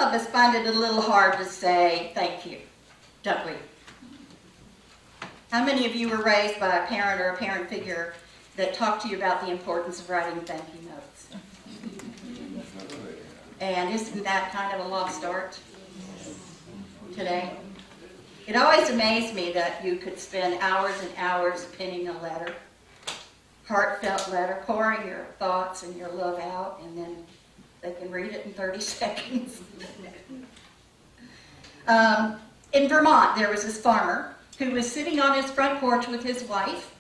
of us find it a little hard to say thank you, don't we? How many of you were raised by a parent or a parent figure that talked to you about the importance of writing thank you notes? And isn't that kind of a lost art today? It always amazed me that you could spend hours and hours penning a letter, heartfelt letter, pouring your thoughts and your love out, and then they can read it in 30 seconds. In Vermont, there was this farmer who was sitting on his front porch with his wife,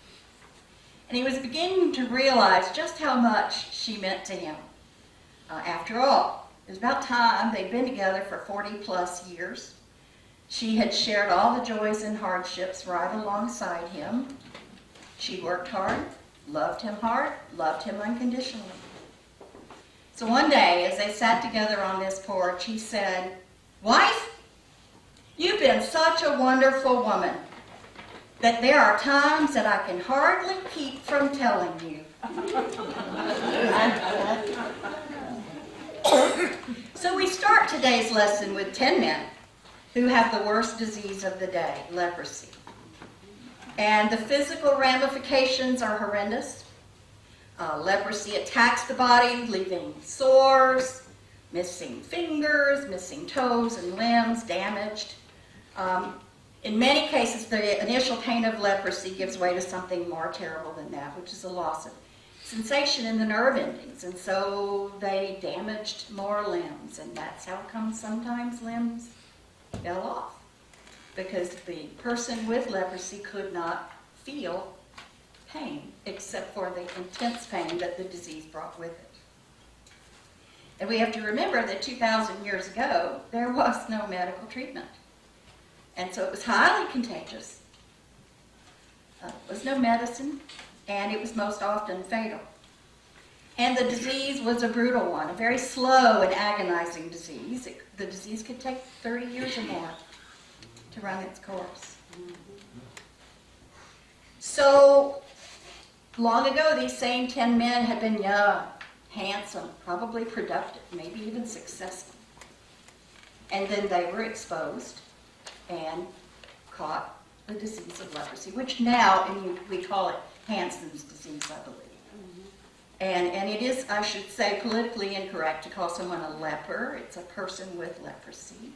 and he was beginning to realize just how much she meant to him. After all, it was about time. They'd been together for 40 plus years. She had shared all the joys and hardships right alongside him. She worked hard, loved him unconditionally. So one day, as they sat together on this porch, he said, "Wife, you've been such a wonderful woman that there are times that I can hardly keep from telling you." So we start today's lesson with 10 men who have the worst disease of the day, leprosy. And the physical ramifications are horrendous. Leprosy attacks the body, leaving sores, missing fingers, missing toes and limbs, damaged. In many cases, the initial pain of leprosy gives way to something more terrible than that, which is a loss of sensation in the nerve endings. And so they damaged more limbs, and that's how come sometimes limbs fell off, because the person with leprosy could not feel pain except for the intense pain that the disease brought with it. And we have to remember that 2,000 years ago, there was no medical treatment. And so it was highly contagious. There was no medicine, and it was most often fatal. And the disease was a brutal one, a very slow and agonizing disease. The disease could take 30 years or more to run its course. So long ago, these same 10 men had been young, handsome, probably productive, maybe even successful. And then they were exposed and caught the disease of leprosy, which now we call it Hansen's disease, I believe. And it is, I should say, politically incorrect to call someone a leper. It's a person with leprosy.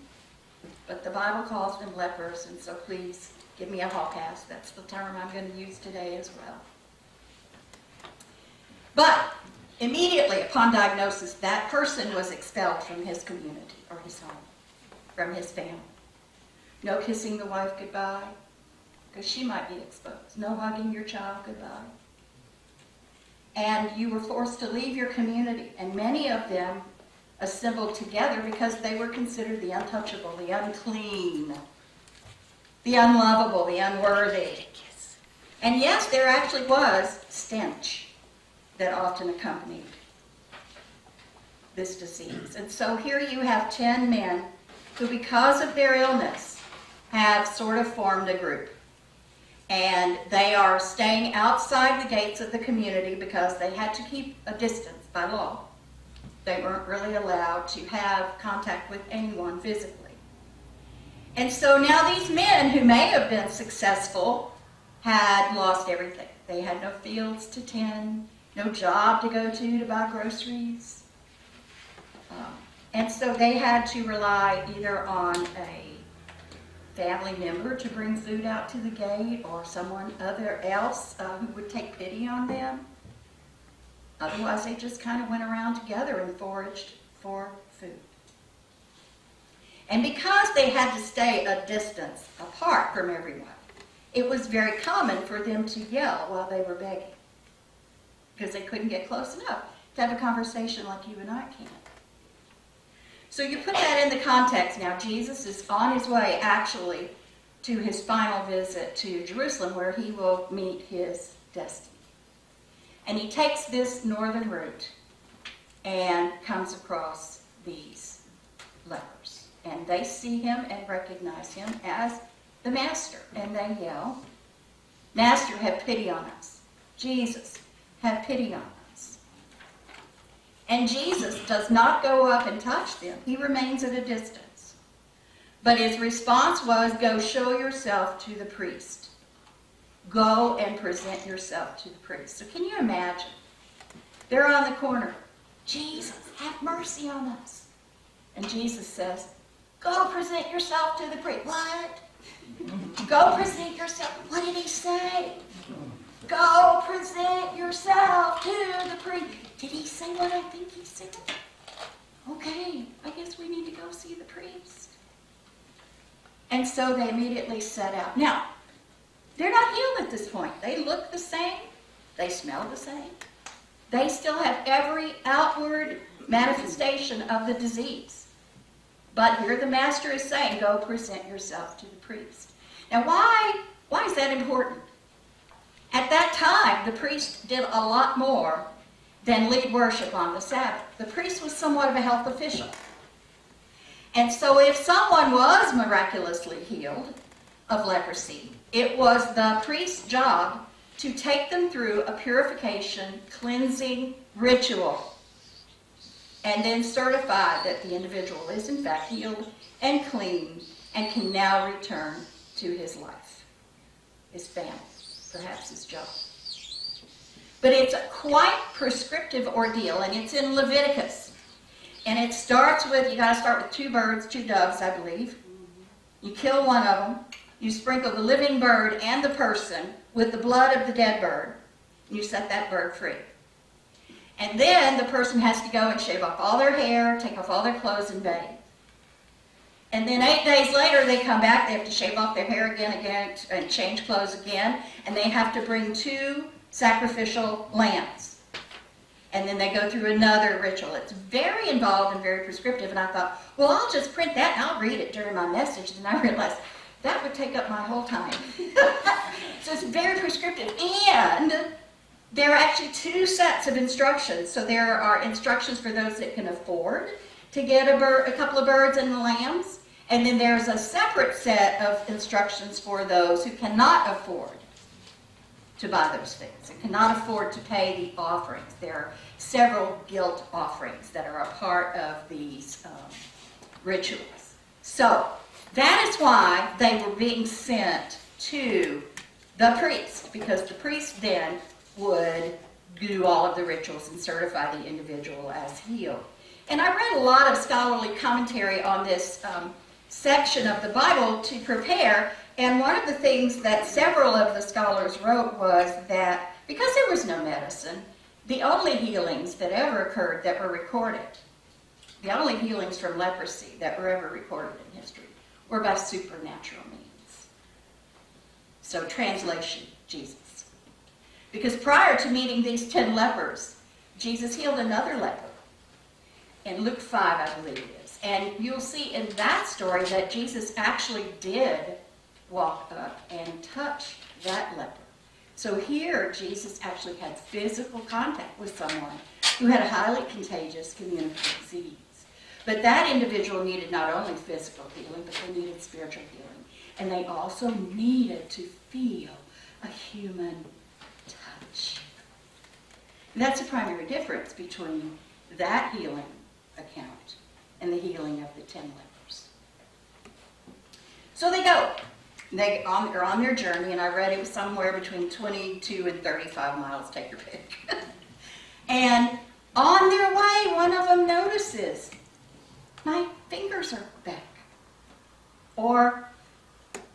But the Bible calls them lepers, and so please give me a hall pass. That's the term I'm going to use today as well. But immediately upon diagnosis, that person was expelled from his community or his home, from his family. No kissing the wife goodbye, because she might be exposed. No hugging your child goodbye. And you were forced to leave your community, and many of them assembled together because they were considered the untouchable, the unclean, the unlovable, the unworthy. And yes, there actually was stench that often accompanied this disease. And so here you have 10 men who, because of their illness, have sort of formed a group. And they are staying outside the gates of the community because they had to keep a distance by law. They weren't really allowed to have contact with anyone physically. And so now these men who may have been successful had lost everything. They had no fields to tend, no job to go to buy groceries. And so they had to rely either on a family member to bring food out to the gate, or someone else who would take pity on them. Otherwise, they just kind of went around together and foraged for food. And because they had to stay a distance apart from everyone, it was very common for them to yell while they were begging, because they couldn't get close enough to have a conversation like you and I can. So you put that in the context now. Jesus is on his way, actually, to his final visit to Jerusalem, where he will meet his destiny. And he takes this northern route and comes across these lepers. And they see him and recognize him as the Master. And they yell, "Master, have pity on us. Jesus, have pity on us." And Jesus does not go up and touch them. He remains at a distance. But his response was, go show yourself to the priest. Go and present yourself to the priest. So can you imagine? They're on the corner. Jesus, have mercy on us. And Jesus says, go present yourself to the priest. What? Go present yourself. What did he say? Go present yourself to the priest. Did he say what I think he said? Okay, I guess we need to go see the priest. And so they immediately set out. Now, they're not healed at this point. They look the same. They smell the same. They still have every outward manifestation of the disease. But here the master is saying, go present yourself to the priest. Now, why is that important? At that time, the priest did a lot more than lead worship on the Sabbath. The priest was somewhat of a health official. And so if someone was miraculously healed of leprosy, it was the priest's job to take them through a purification, cleansing ritual, and then certify that the individual is in fact healed and clean and can now return to his life, his family, perhaps his job. But it's a quite prescriptive ordeal, and it's in Leviticus. And it starts with, you got to start with 2 birds, 2 doves, I believe. You kill one of them. You sprinkle the living bird and the person with the blood of the dead bird. And you set that bird free. And then the person has to go and shave off all their hair, take off all their clothes, and bathe. And then 8 days later, they come back. They have to shave off their hair again, and change clothes again. And they have to bring 2 sacrificial lambs. And then they go through another ritual. It's very involved and very prescriptive. And I thought, well, I'll just print that and I'll read it during my message. And I realized that would take up my whole time. So it's very prescriptive. And there are actually 2 sets of instructions. So there are instructions for those that can afford to get a couple of birds and lambs. And then there's a separate set of instructions for those who cannot afford to buy those things and cannot afford to pay the offerings. There are several guilt offerings that are a part of these rituals. So that is why they were being sent to the priest, because the priest then would do all of the rituals and certify the individual as healed. And I read a lot of scholarly commentary on this section of the Bible to prepare. And one of the things that several of the scholars wrote was that because there was no medicine, the only healings that ever occurred that were recorded, the only healings from leprosy that were ever recorded in history, were by supernatural means. So translation, Jesus. Because prior to meeting these 10 lepers, Jesus healed another leper. In Luke 5, I believe it is. And you'll see in that story that Jesus actually did walk up and touch that leper. So here, Jesus actually had physical contact with someone who had a highly contagious communicable disease. But that individual needed not only physical healing, but they needed spiritual healing. And they also needed to feel a human touch. And that's the primary difference between that healing account and the healing of the 10 lepers. So they go. They're on their journey, and I read it was somewhere between 22 and 35 miles, take your pick. And on their way, one of them notices, my fingers are back. Or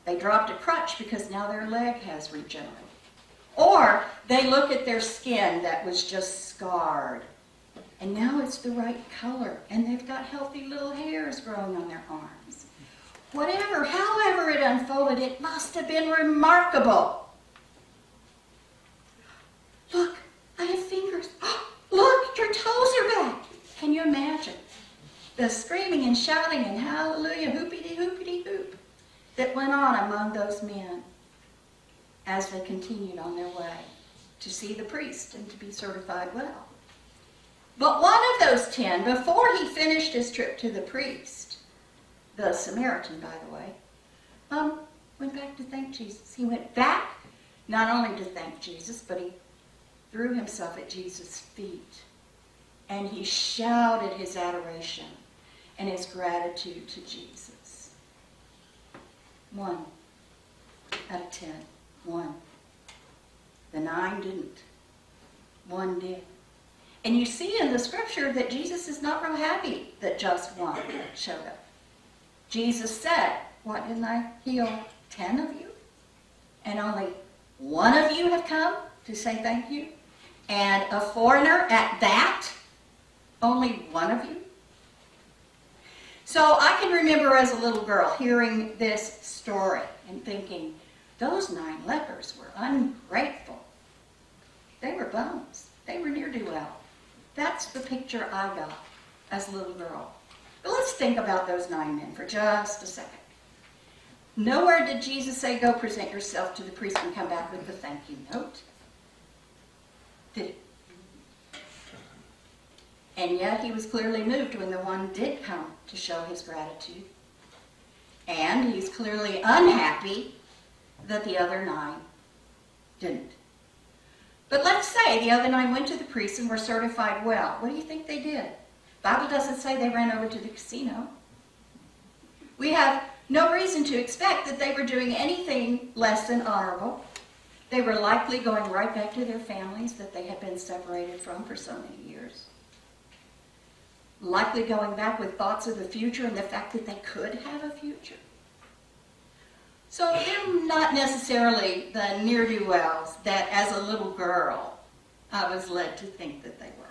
they dropped a crutch because now their leg has regenerated. Or they look at their skin that was just scarred, and now it's the right color, and they've got healthy little hairs growing on their arms. Whatever, however it unfolded, it must have been remarkable. Look, I have fingers. Look, your toes are back. Can you imagine the screaming and shouting and hallelujah, hoopity, hoopity, hoop that went on among those men as they continued on their way to see the priest and to be certified well. But one of those 10, before he finished his trip to the priest, the Samaritan, by the way, went back to thank Jesus. He went back not only to thank Jesus, but he threw himself at Jesus' feet and he shouted his adoration and his gratitude to Jesus. 1 out of 10. 1. The 9 didn't. 1 did. And you see in the scripture that Jesus is not real happy that just 1 showed up. Jesus said, what, didn't I heal 10 of you? And only 1 of you have come to say thank you? And a foreigner at that? Only 1 of you? So I can remember as a little girl hearing this story and thinking, those 9 lepers were ungrateful. They were bums. They were ne'er-do-well. That's the picture I got as a little girl. But let's think about those 9 men for just a second. Nowhere did Jesus say, go present yourself to the priest and come back with the thank you note. Did he? And yet he was clearly moved when the 1 did come to show his gratitude. And he's clearly unhappy that the other 9 didn't. But let's say the other 9 went to the priest and were certified well. What do you think they did? The Bible doesn't say they ran over to the casino. We have no reason to expect that they were doing anything less than honorable. They were likely going right back to their families that they had been separated from for so many years. Likely going back with thoughts of the future and the fact that they could have a future. So they're not necessarily the ne'er-do-wells that as a little girl I was led to think that they were.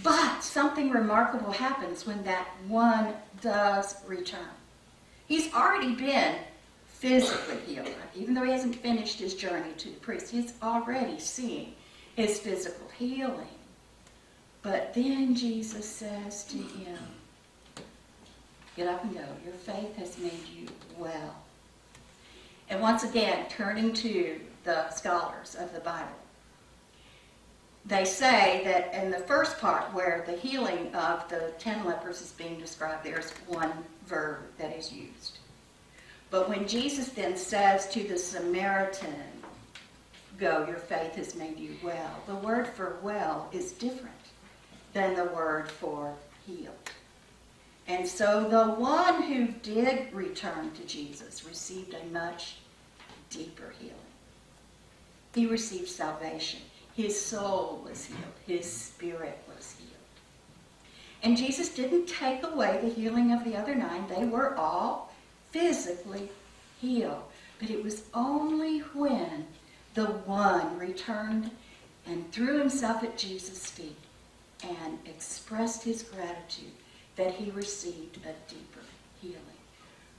But something remarkable happens when that 1 does return. He's already been physically healed. Even though he hasn't finished his journey to the priest, he's already seeing his physical healing. But then Jesus says to him, get up and go. Your faith has made you well. And once again, turning to the scholars of the Bible, they say that in the first part where the healing of the 10 lepers is being described, there's 1 verb that is used. But when Jesus then says to the Samaritan, go, your faith has made you well, the word for well is different than the word for healed. And so the 1 who did return to Jesus received a much deeper healing. He received salvation. His soul was healed. His spirit was healed. And Jesus didn't take away the healing of the other 9. They were all physically healed. But it was only when the 1 returned and threw himself at Jesus' feet and expressed his gratitude that he received a deeper healing.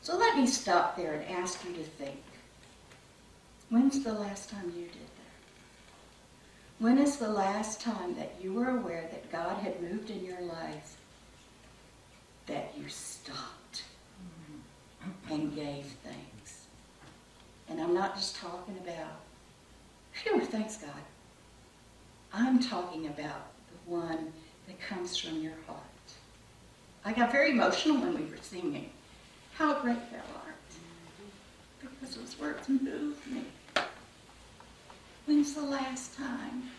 So let me stop there and ask you to think. When's the last time you did that? When is the last time that you were aware that God had moved in your life, that you stopped and gave thanks? And I'm not just talking about, phew, thanks God. I'm talking about the one that comes from your heart. I got very emotional when we were singing, How Great Thou Art, because those words moved me. When's the last time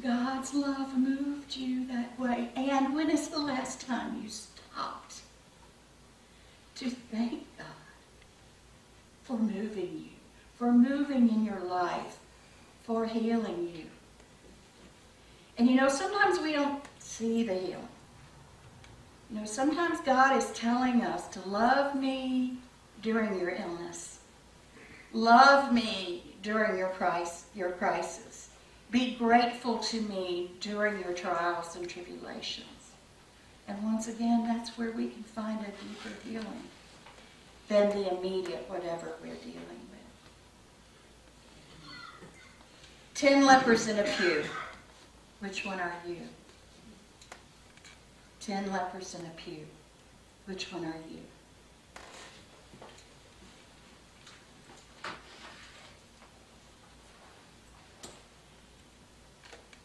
God's love moved you that way? And when is the last time you stopped to thank God for moving you, for moving in your life, for healing you? And you know, sometimes we don't see the healing. You know, sometimes God is telling us to love me during your illness. Love me during your crisis. Be grateful to me during your trials and tribulations. And once again, that's where we can find a deeper healing than the immediate whatever we're dealing with. 10 lepers in a pew. Which one are you? 10 lepers in a pew. Which one are you?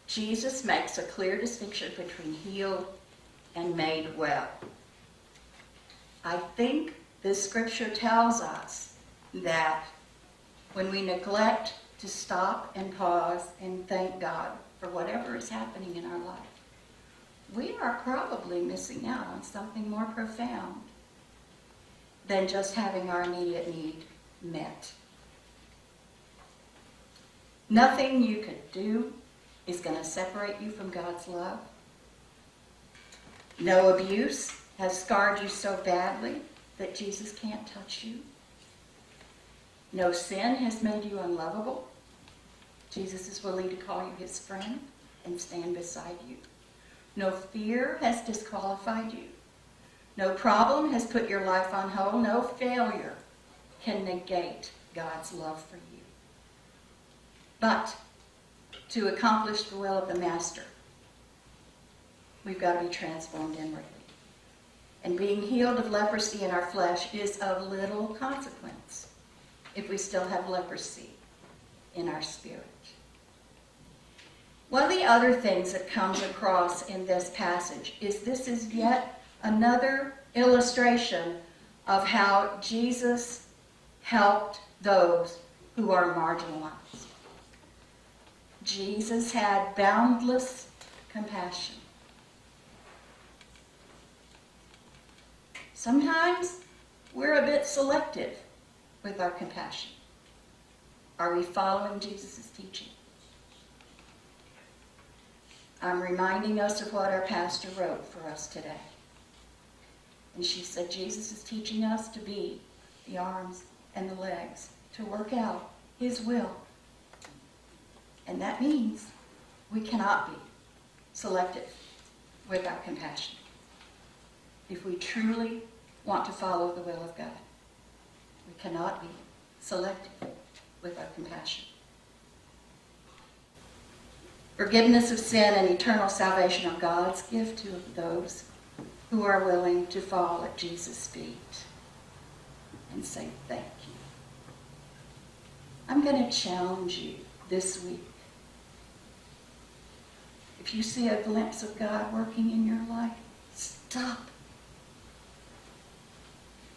Jesus makes a clear distinction between healed and made well. I think this scripture tells us that when we neglect to stop and pause and thank God for whatever is happening in our life, we are probably missing out on something more profound than just having our immediate need met. Nothing you could do is going to separate you from God's love. No abuse has scarred you so badly that Jesus can't touch you. No sin has made you unlovable. Jesus is willing to call you his friend and stand beside you. No fear has disqualified you. No problem has put your life on hold. No failure can negate God's love for you. But to accomplish the will of the Master, we've got to be transformed inwardly. And being healed of leprosy in our flesh is of little consequence if we still have leprosy in our spirit. One of the other things that comes across in this passage is this is yet another illustration of how Jesus helped those who are marginalized. Jesus had boundless compassion. Sometimes we're a bit selective with our compassion. Are we following Jesus' teaching? I'm reminding us of what our pastor wrote for us today. And she said Jesus is teaching us to be the arms and the legs, to work out his will. And that means we cannot be selective with our compassion. If we truly want to follow the will of God, we cannot be selective with our compassion. Forgiveness of sin and eternal salvation are God's gift to those who are willing to fall at Jesus' feet and say thank you. I'm going to challenge you this week. If you see a glimpse of God working in your life, stop.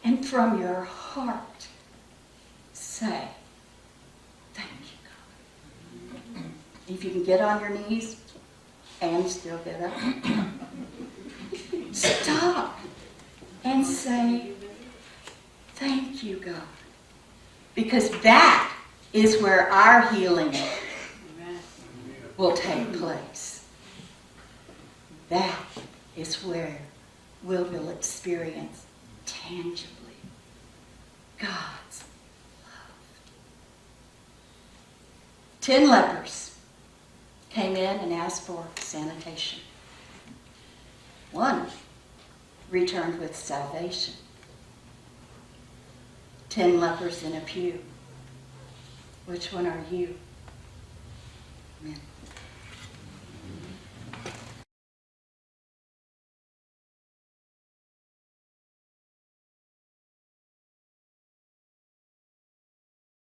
And from your heart, say, thank you, God. If you can get on your knees and still get up, stop and say, thank you, God. Because that is where our healing will take place. That is where we will experience tangibly God's love. 10 lepers came in and asked for sanitation. 1 returned with salvation. 10 lepers in a pew. Which one are you? Amen.